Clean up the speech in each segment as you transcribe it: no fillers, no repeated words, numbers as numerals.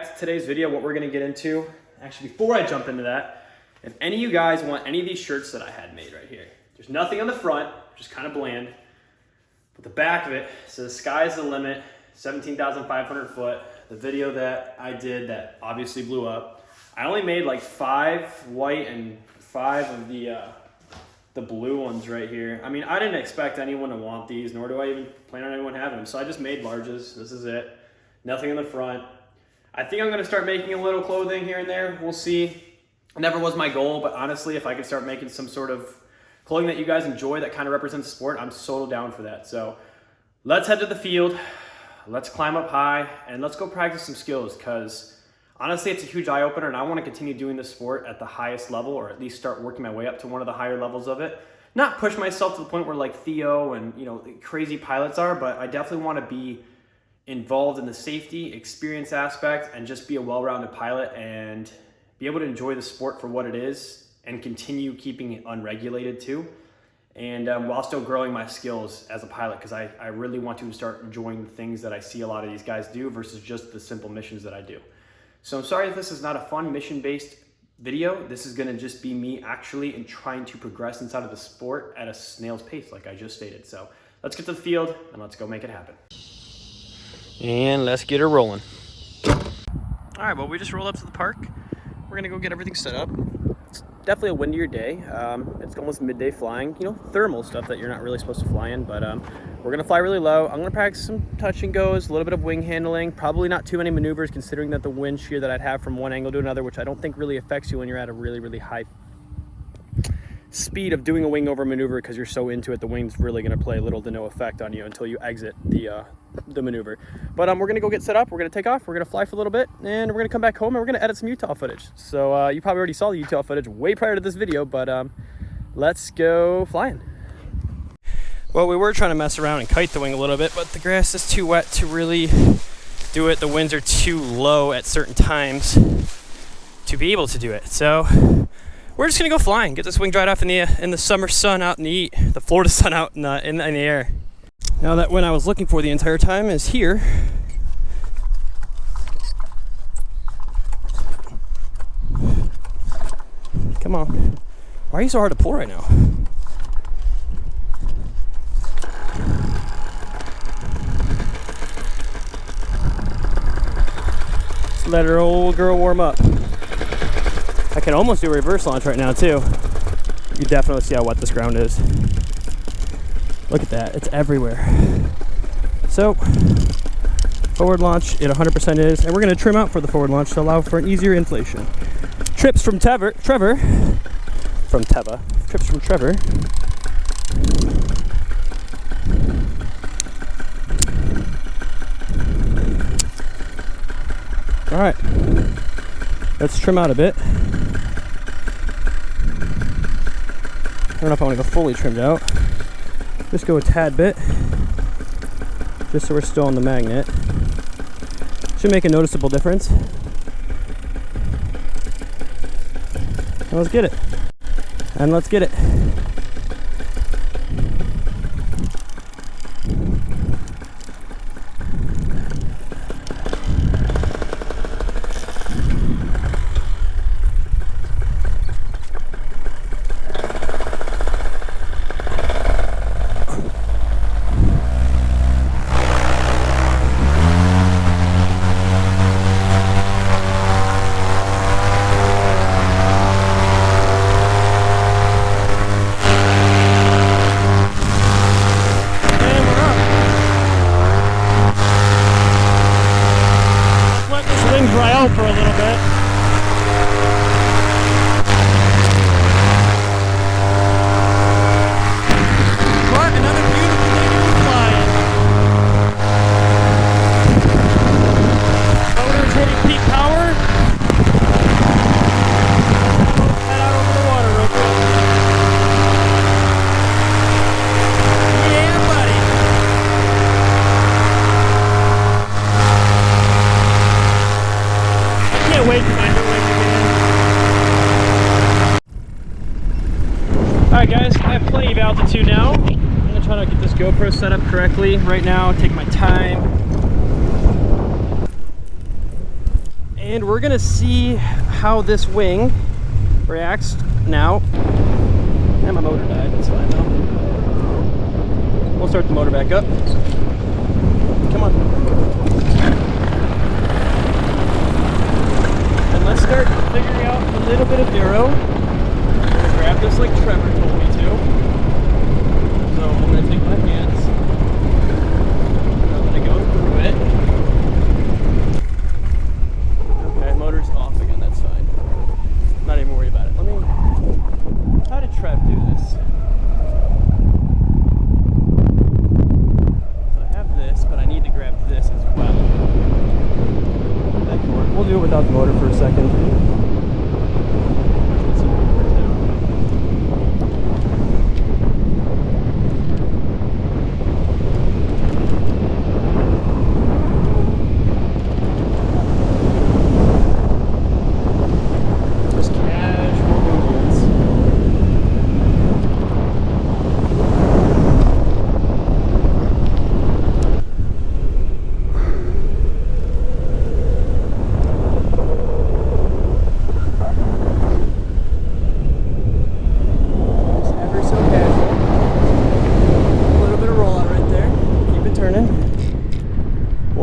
back to today's video. What we're gonna get into, actually before I jump into that, if any of you guys want any of these shirts that I had made right here, there's nothing on the front, just kind of bland, but the back of it says sky's the limit, 17,500 foot. The video that I did that obviously blew up, I only made like 5 white and 5 of the blue ones right here. I mean, I didn't expect anyone to want these, nor do I even plan on anyone having them. So I just made larges. This is it. Nothing in the front. I think I'm gonna start making a little clothing here and there. We'll see. It never was my goal, but honestly, if I could start making some sort of clothing that you guys enjoy that kind of represents the sport, I'm so down for that. So let's head to the field. Let's climb up high and let's go practice some skills, because honestly, it's a huge eye opener and I want to continue doing this sport at the highest level, or at least start working my way up to one of the higher levels of it. Not push myself to the point where like Theo and crazy pilots are, but I definitely want to be involved in the safety experience aspect and just be a well-rounded pilot and be able to enjoy the sport for what it is and continue keeping it unregulated too. And while still growing my skills as a pilot, because I really want to start enjoying the things that I see a lot of these guys do versus just the simple missions that I do. So I'm sorry if this is not a fun mission-based video. This is gonna just be me actually and trying to progress inside of the sport at a snail's pace, like I just stated. So let's get to the field and let's go make it happen. And let's get her rolling. All right, well, we just rolled up to the park. We're gonna go get everything set up. It's definitely a windier day. It's almost midday flying, thermal stuff that you're not really supposed to fly in, but we're gonna fly really low. I'm gonna practice some touch and goes, a little bit of wing handling, probably not too many maneuvers considering that the wind shear that I'd have from one angle to another, which I don't think really affects you when you're at a really, really high speed of doing a wing over maneuver, because you're so into it, the wing's really gonna play little to no effect on you until you exit the maneuver. But we're gonna go get set up, we're gonna take off, we're gonna fly for a little bit, and we're gonna come back home and we're gonna edit some Utah footage. So you probably already saw the Utah footage way prior to this video, but let's go flying. Well, we were trying to mess around and kite the wing a little bit, but the grass is too wet to really do it. The winds are too low at certain times to be able to do it. So we're just gonna go flying, get this wing dried off in the summer sun out in the Florida sun out in the air. Now that wind I was looking for the entire time is here. Come on. Why are you so hard to pull right now? Let's let our old girl warm up. I can almost do a reverse launch right now too. You definitely see how wet this ground is. Look at that, it's everywhere. So, forward launch, it 100% is, and we're gonna trim out for the forward launch to allow for an easier inflation. Trips from Trevor. All right, let's trim out a bit. I don't know if I want to go fully trimmed out. Just go a tad bit, just so we're still on the magnet. Should make a noticeable difference. And let's get it. And let's get it. Dry out for a little bit. But another beautiful day flying. Motor's hitting peak power. Head out over the water real quick. Yeah, buddy. Can't wait for my new wing to get in. Alright guys, I have plenty of altitude now. I'm going to try to get this GoPro set up correctly right now, take my time. And we're gonna see how this wing reacts now. And my motor died, that's fine though. We'll start the motor back up. Come on. And let's start figuring out a little bit of aero. I'm gonna grab this like Trevor told me to. So I'm gonna take my hands. I'm gonna go through it. Okay, motor's off again, that's fine. Not even worried about it. How did Trev do this? So I have this, but I need to grab this as well. That can work. We'll do it without the motor for a second.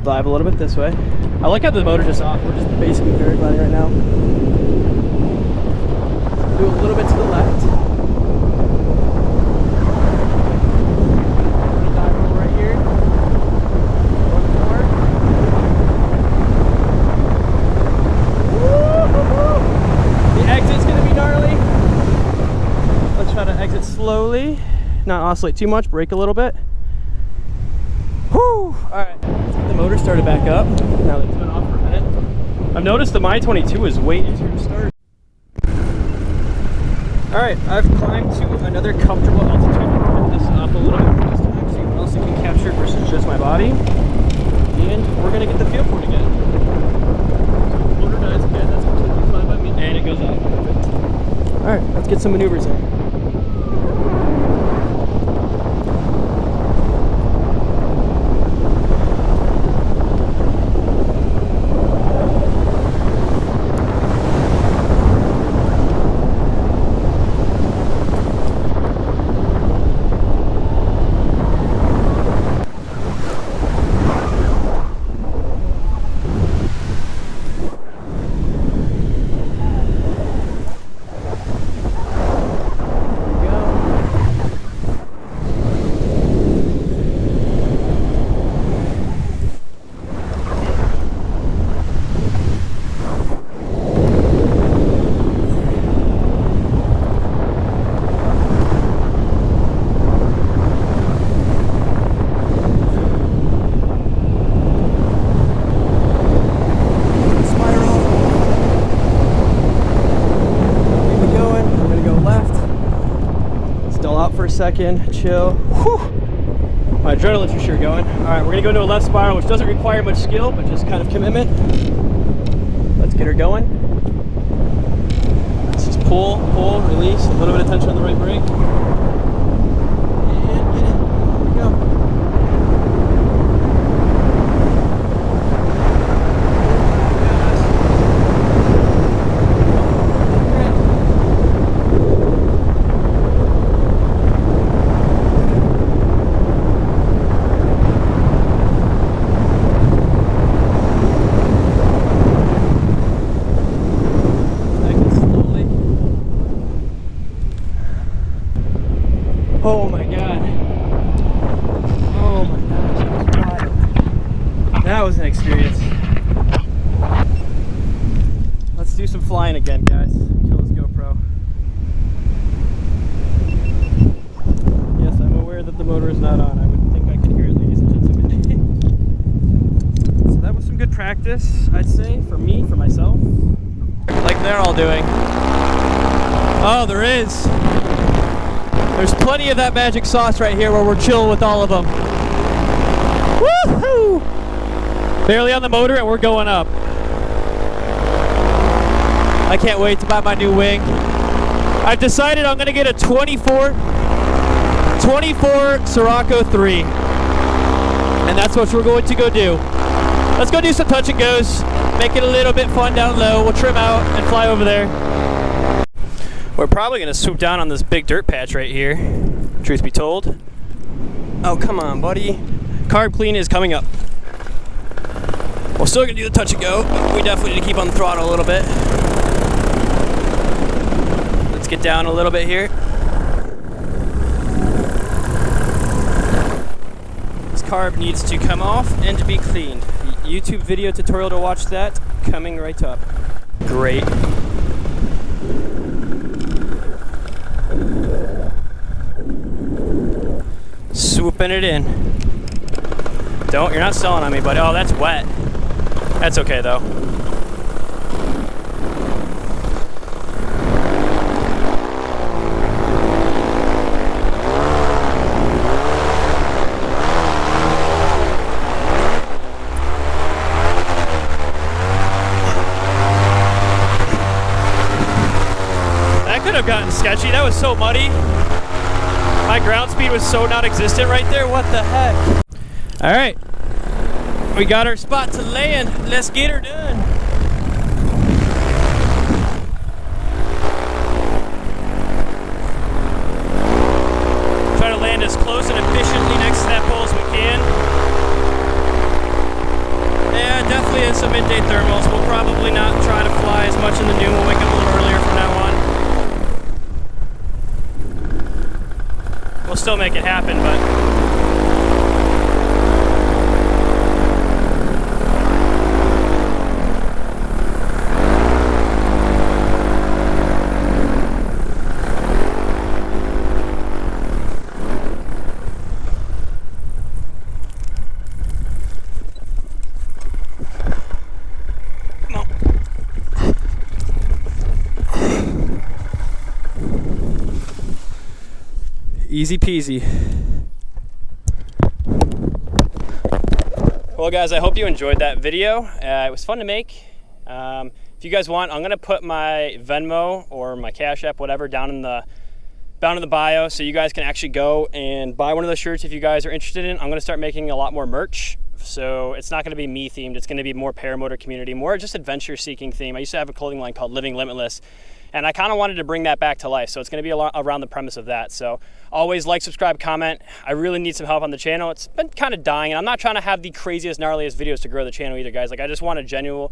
Dive a little bit this way. I like how the motor's just off. We're just basically paragliding right now. Do a little bit to the left. Dive roll right here. One more. Woo-hoo-hoo. The exit's gonna be gnarly. Let's try to exit slowly, not oscillate too much, brake a little bit. Whew! Alright. The motor started back up. Now that it's been off for a minute. I've noticed the My 22 is way easier to start. Alright, I've climbed to another comfortable altitude. I'll put this up a little bit this time so what else it can capture versus just my body. And we're gonna get the feel for it again. So the motor dies again, that's completely fine by me. And it goes off. Perfect. Alright, let's get some maneuvers in. Second, chill. Whew. My adrenaline's for sure going. All right, we're gonna go into a left spiral, which doesn't require much skill, but just kind of commitment. Let's get her going. Let's just pull, release, a little bit of tension on the right brake. And get it. Here we go. Oh my god. Oh my gosh, that was wild. That was an experience. Let's do some flying again, guys. Kill this GoPro. Yes, I'm aware that the motor is not on. I would think I could hear it, ladies and gentlemen. So that was some good practice, I'd say, for me, for myself. Like they're all doing. Oh, there is. There's plenty of that magic sauce right here where we're chilling with all of them. Woohoo! Barely on the motor and we're going up. I can't wait to buy my new wing. I've decided I'm gonna get a 24 Sirocco 3. And that's what we're going to go do. Let's go do some touch and goes. Make it a little bit fun down low. We'll trim out and fly over there. We're probably gonna swoop down on this big dirt patch right here, truth be told. Oh, come on, buddy. Carb clean is coming up. We're still gonna do the touch and go. We definitely need to keep on the throttle a little bit. Let's get down a little bit here. This carb needs to come off and to be cleaned. The YouTube video tutorial to watch that coming right up. Great. Swooping it in. You're not selling on me, buddy. Oh, that's wet. That's okay though. That could have gotten sketchy. That was so muddy. My ground speed was so non-existent right there. What the heck? All right. We got our spot to land. Let's get her done. Try to land as close and efficiently next to that pole as we can. Yeah, definitely is some midday thermals. We'll probably not try to fly as much in the noon. We'll wake up a little earlier from now on. We'll still make it happen, but easy peasy. Well guys, I hope you enjoyed that video. It was fun to make. If you guys want, I'm gonna put my Venmo or my Cash App, whatever, down in the bio, so you guys can actually go and buy one of those shirts if you guys are interested in. I'm gonna start making a lot more merch. So it's not gonna be me themed, it's gonna be more paramotor community, more just adventure seeking theme. I used to have a clothing line called Living Limitless, and I kind of wanted to bring that back to life. So it's gonna be a lot around the premise of that. So always like, subscribe, comment. I really need some help on the channel. It's been kind of dying, and I'm not trying to have the craziest, gnarliest videos to grow the channel either, guys. Like, I just want a genuine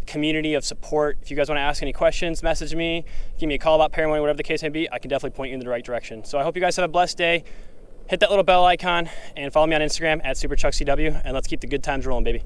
community of support. If you guys want to ask any questions, message me, give me a call about paramotoring, whatever the case may be. I can definitely point you in the right direction. So I hope you guys have a blessed day. Hit that little bell icon and follow me on Instagram at superchuckcw, and let's keep the good times rolling, baby.